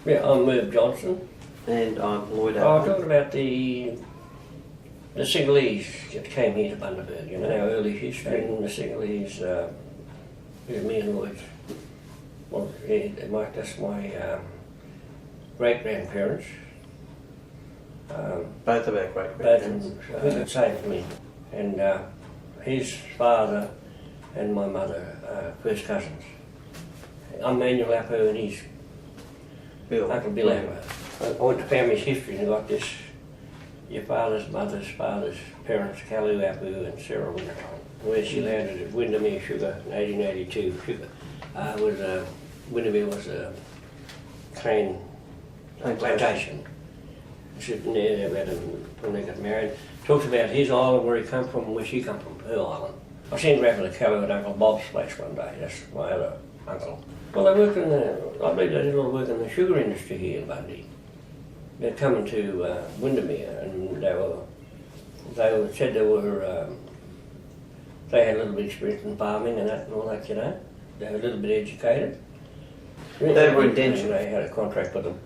Yeah, I'm Merv Johnson. And I'm Lloyd I'm Appo. talking about the Singhalese that came here to Bundaberg, you know, our early history in the Singhalese, me and Lloyd. Well, yeah, that's my great-grandparents. Both of our Both great-grandparents. of them same for me. And his father and my mother are first cousins. I'm Manuel Appo and he's Uncle Bill Appo. I went to family's history and got this, your father's mother's father's parents, Kalu Appo and Sarah Winterton, where she landed at Windermere Sugar in 1882. Windermere was a cane plantation. Sitting there when they got married. Talks about his island, where he come from and where she come from, her island. I seen Raffle Kalu at Uncle Bob's place one day. That's my other uncle. Well, they worked I believe they did a lot of work in the sugar industry here in Bundy. They're coming to Windermere, and they said they had a little bit of experience in farming and all that, you know. They were a little bit educated. They were indentured. They had a contract with them.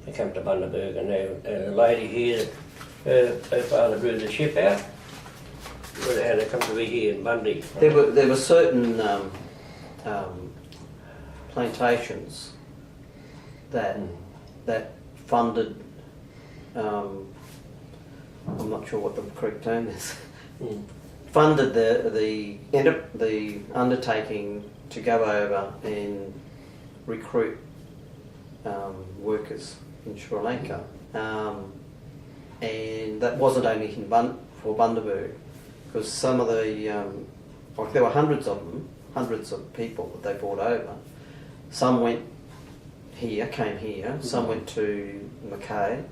They come to Bundaberg, and a lady here, her father drew the ship out. They had to come to be here in Bundy. There were certain plantations that funded. I'm not sure what the correct term is. Funded the undertaking to go over and recruit workers in Sri Lanka, and that wasn't only for Bundaberg, because some of the there were hundreds of people that they brought over. Some went here, came here. Some went to Mackay,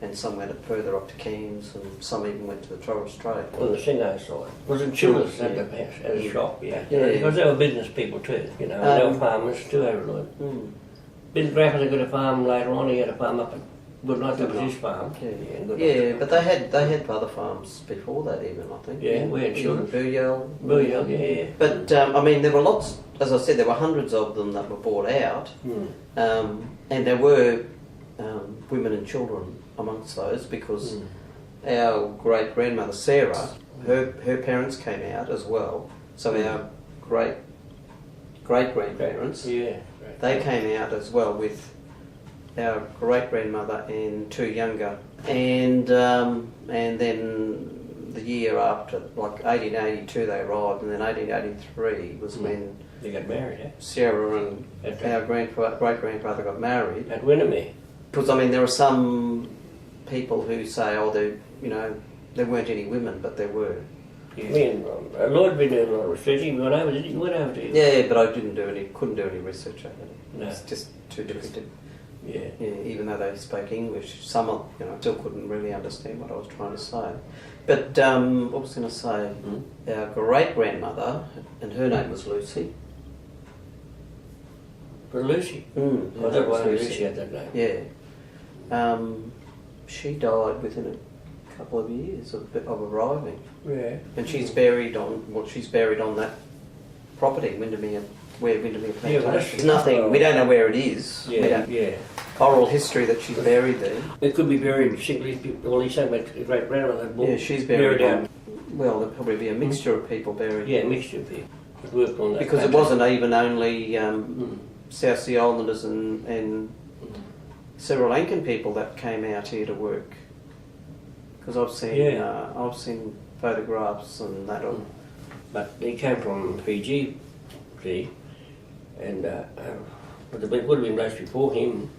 and some went further up to Cairns, and some even went to the Torres Strait. On the Singhalese side. Was it Chillers at the shop, yeah. Because they were business people too, you know, they were farmers too, they were Lloyd. Bill Graffer got a farm later on, he had a farm up at Goodnight, that was his farm. But they had other farms before that even, I think. Yeah, we had Chillers. Booyal, yeah. But, I mean, there were lots, as I said, there were hundreds of them that were bought out, and there were women and children amongst those, because our great-grandmother Sarah, her parents came out as well, so our great-grandparents, they came out as well with our great-grandmother and two younger, and then the year after, like 1882 they arrived, and then 1883 was when they got married, yeah? Sarah and our great-grandfather got married. At Windermere. Because, I mean, there are some people who say, there weren't any women, but there were. Yeah. Me and Lloyd been doing a lot of research. You went over to you? Yeah, but I couldn't do any research over it. No. It's just too difficult. Yeah. Even though they spoke English, some still couldn't really understand what I was trying to say. But what was I going to say? Our great-grandmother, and her name was Lucy. For Lucy? I thought Lucy had that name. Yeah. She died within a couple of years of arriving. Yeah. And she's buried on that property, Windermere, where Windermere Plantation. Nothing. We don't know where it is. Yeah. Oral history that she's buried there. It could be buried simply. Well, he's saying about great grandmother. Yeah, she's buried out. Well, there'll probably be a mixture of people buried. Yeah, a mixture of people. Worked on that because it wasn't even only South Sea Islanders and Sri Lankan people that came out here to work. Because I've seen photographs and that. But he came from Fiji, see, and but there would have been those before him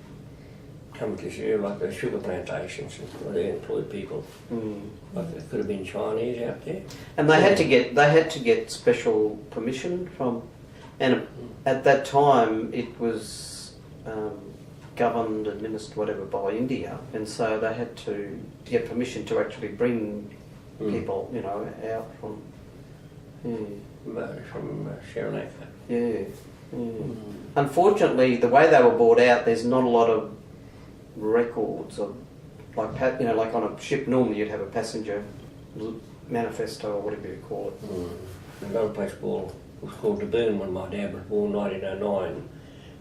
coming to this area, like the sugar plantations, where they employed people. Like there could have been Chinese out there. And they had to get special permission from, and at that time it was governed, administered, whatever, by India, and so they had to get permission to actually bring people, out from. From Sri Lanka. Yeah. Unfortunately, the way they were brought out, there's not a lot of records of, like on a ship. Normally, you'd have a passenger manifesto or whatever you call it. Another place was called Taboon when my dad was born, 1909.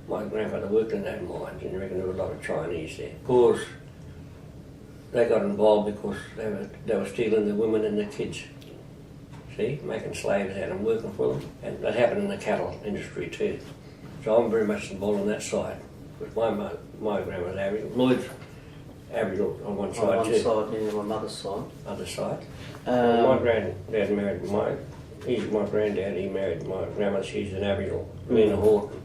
my grandfather worked in that mines, and you reckon there were a lot of Chinese there. Of course, they got involved because they were stealing the women and the kids. See, making slaves out and working for them. And that happened in the cattle industry too. So I'm very much involved on that side. Because my grandmother's Aboriginal. Lloyd's Aboriginal on one side too. On one side, yeah, my mother's side. Other side. My granddad married he's my granddad, he married my grandmother, she's an Aboriginal, Lena Horton.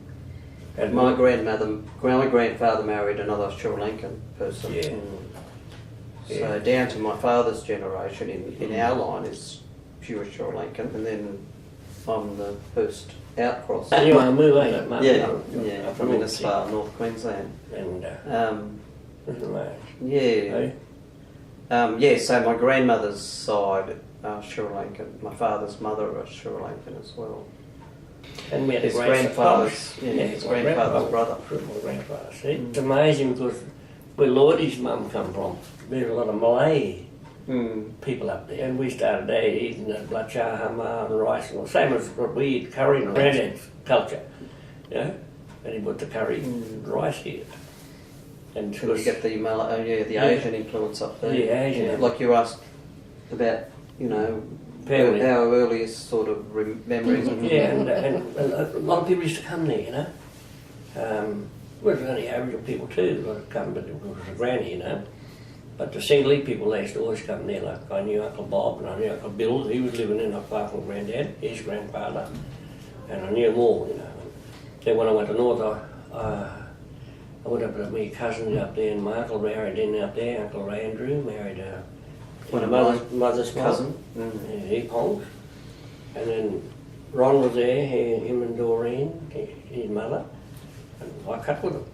And my grandfather married another Sri Lankan person. Yeah. So down to my father's generation in our line is pure Sri Lankan, and then I'm the first outcross. And you are Moo, ain't it, Mum? Yeah, from Innisfail, North Queensland. And isn't that? Yeah. Hey? So my grandmother's side Sri Lankan. My father's mother was Sri Lankan as well. And we had his grandfather's brother. My grandfather. See, it's amazing because where Lloyd's mum come from, there's a lot of Malay people up there, and we started there eating the belacan, hamar, and rice, and the same as what we eat curry and granddad's culture, you know. And he put the curry and rice here. And so you get the Asian influence up there. Yeah, Asian. Yeah, like you asked about, you know, family. Our earliest sort of memories. Yeah, and a lot of people used to come there, you know. Well, there was only Aboriginal people too, a lot of come, but it was a granny, you know. But the Singhalese people, they used to always come there. Like I knew Uncle Bob and I knew Uncle Bill. He was living in not far from Granddad, his grandfather, and I knew them all, you know. Then when I went to North, I went up with my cousins up there, and my uncle married in out there. Uncle Andrew married One of mother's cousin. He Pongs. And then Ron was there, him and Doreen, his mother. And I cut with them.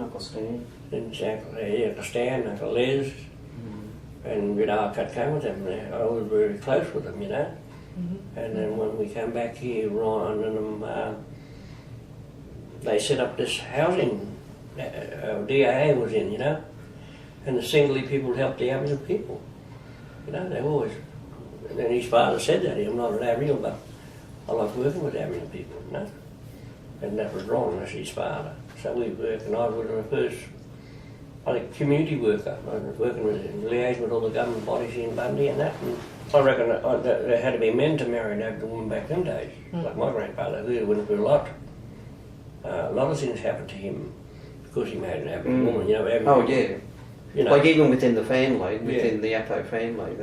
Uncle Stan. And Uncle Stan, Uncle Les. And you know, I cut came with them. I was very close with them, you know. And then when we came back here, Ron and them, they set up this housing. DIA was in, you know. And the Singhalese people helped the Aboriginal people. You know, they always. And then his father said that, I'm not an Aboriginal, but I like working with Aboriginal people, you know. And that was wrong, that's his father. So we worked, and I was the first, I think, community worker. I was working with, liaising with all the government bodies in Bundy and that. And I reckon there had to be men to marry an Aboriginal woman back in them days. Like my grandfather, he went through a lot. A lot of things happened to him because he married an Aboriginal woman, you know. Oh, yeah. You know. Like even within the family, within the Appo family,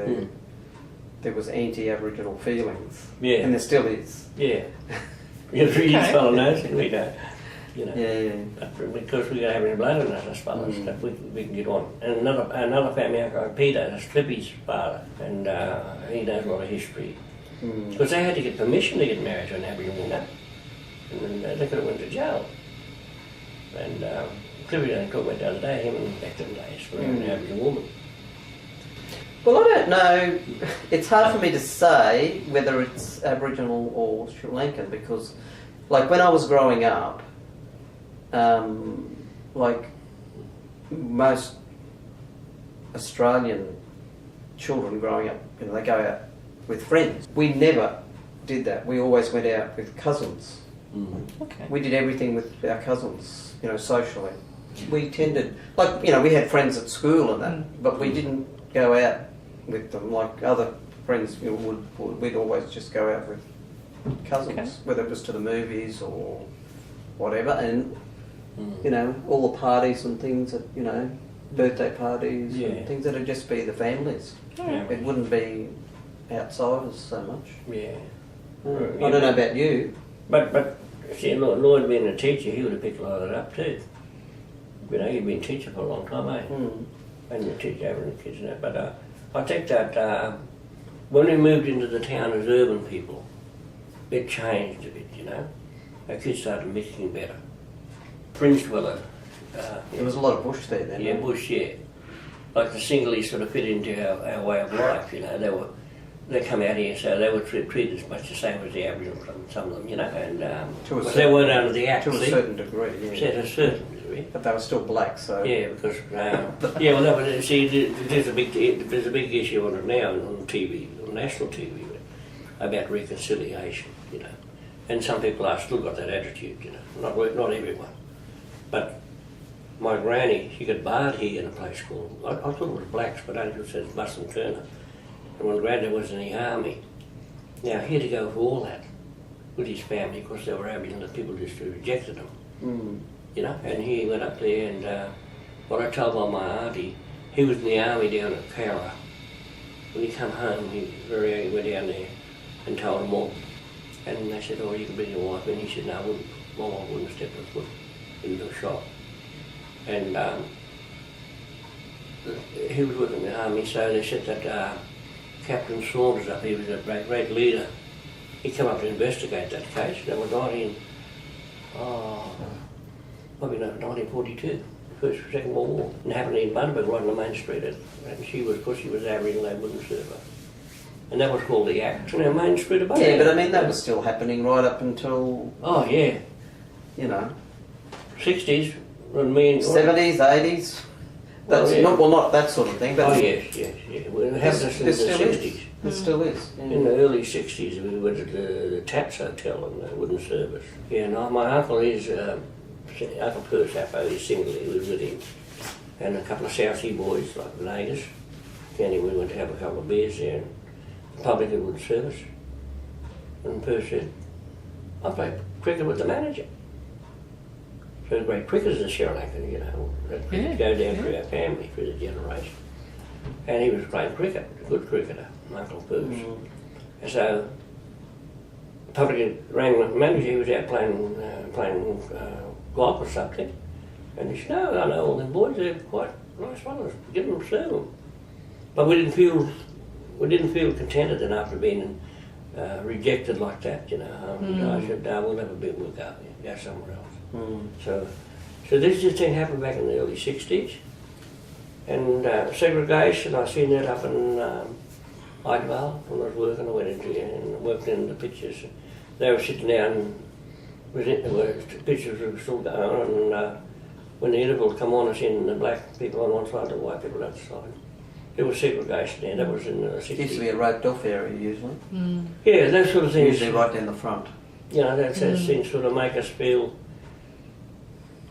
there was anti-Aboriginal feelings. Yeah. And there still is. Yeah. Each fellow knows it, we know. You know. Yeah. But because we got Aboriginal blood in us, I suppose, that we can get on. And another family uncle, Peter, that's Flippy's father, and he knows a lot of history. Because they had to get permission to get married to an Aboriginal woman, and they could have went to jail. And Clifford and Cook went the other day, him and back in the days, for an Aboriginal woman. Well, I don't know. It's hard for me to say whether it's Aboriginal or Sri Lankan because, like, when I was growing up, like most Australian children growing up, you know, they go out with friends. We never did that. We always went out with cousins. Okay. We did everything with our cousins, you know, socially. We tended, like, you know, we had friends at school and that, but we didn't go out with them like other friends, you know, we'd always just go out with cousins, whether it was to the movies or whatever, and, you know, all the parties and things that, you know, birthday parties and things that'd just be the families. Yeah. It wouldn't be outsiders so much. Yeah. I don't know about you. But see, Lloyd being a teacher, he would have picked a lot of that up too. You know, you've been a teacher for a long time, eh? And you teach Aboriginal kids and that. But I think that when we moved into the town as urban people, it changed a bit, you know. Our kids started mixing better. Fringe dweller. There was a lot of bush there then. Yeah, bush, yeah. Like the Singhalese sort of fit into our way of life, you know. They come out here, so they were treated as much the same as the Aboriginal, some of them, you know, and they weren't under the Act. To a certain degree, yeah. To a certain degree. But they were still black, so... Yeah, because, well, no, but see, there's a big issue on it now on TV, on national TV, about reconciliation, you know. And some people have still got that attitude, you know, not everyone. But my granny, she got barred here in a place called, I thought it was blacks, but only because it says Bus and Turner. And my granddad was in the army. Now he had to go for all that with his family because they were Aboriginal, the people just rejected them. You know, and he went up there and what I told by my auntie, he was in the army down at Cowra. When he come home, he very early went down there and told them all. And they said, oh, you can bring your wife in. He said, no, I wouldn't. My wife wouldn't step her foot into a shop. And he was working in the army, so they said that Captain Saunders up, he was a great leader. He came up to investigate that case. That was probably 1942, Second World War. And it happened in Bundaberg, right on the main street. And she was, because she was Aboriginal, they wouldn't serve her. And that was called the Act on our main street of Bundaberg. Yeah, but I mean, that was still happening right up until... Oh, yeah. You know... 60s, when me and... 70s, 80s? That's not that sort of thing, but... Oh, yes. Well, it happened in the 60s. It still is. Yeah. In the early 60s, we went to the Taps Hotel and they wouldn't serve us. Yeah, no, my uncle is... Uncle Lloyd Appo, he's Singhalese, we was with him. And a couple of South Sea boys, like the natives. And we went to have a couple of beers there. And the public wouldn't serve us. And Perth said, I played cricket with the manager. So the great cricketers in Sri Lanka, you know, that cricket go down through our family, through the generation. And he was playing cricket, a good cricketer, Uncle Perth. And so the public rang the manager, he was out playing golf or something. And he said, no, I know all them boys, they're quite nice fellas, give them, serve them. But we didn't feel contented enough to being rejected like that, you know. I said, no, we'll never be, we'll go somewhere else. So this thing happened back in the early 60s. And segregation, I seen that up in Idevale when I was working. I went into and worked in the Pictures. They were sitting down, the Pictures were still going on, and when the interval come on, I seen the black people on one side, the white people on the other side. There was segregation there, that was in the 60s. It used to be a roped off area usually. Yeah, those sort of things. Usually right down the front. You know, those things sort of make us feel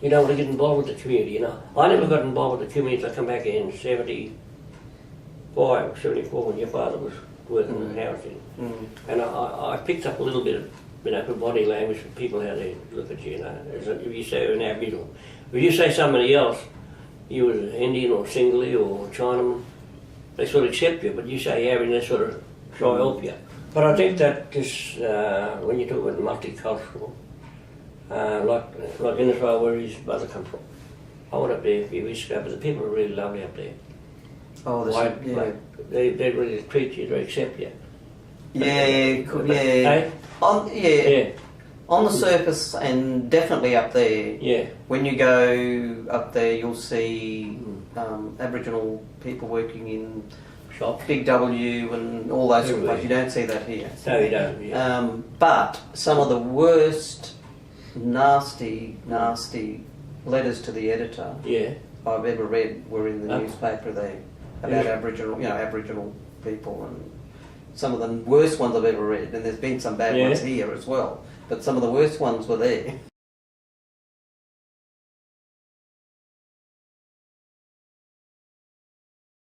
you don't want to get involved with the community, you know. I never got involved with the community until I come back in 75, 74 when your father was working in housing. And I picked up a little bit of, you know, body language from people, how they look at you, you know. If you say an Aboriginal, if you say somebody else, you was Indian or Singhalese or Chinaman, they sort of accept you, but you say Aboriginal, they sort of try to help you. But I think that this, when you talk about multicultural, like in Israel where his mother come from. I went up there a few weeks ago, but the people are really lovely up there. Oh, white, black, they really treat you, they accept you. On the surface and definitely up there. Yeah. When you go up there, you'll see Aboriginal people working in shops, Big W and all those sort of places. You don't see that here. No, you don't. Yeah. But some of the worst, nasty letters to the editor I've ever read were in the newspaper there about Aboriginal people, and some of the worst ones I've ever read. And there's been some bad ones here as well, but some of the worst ones were there.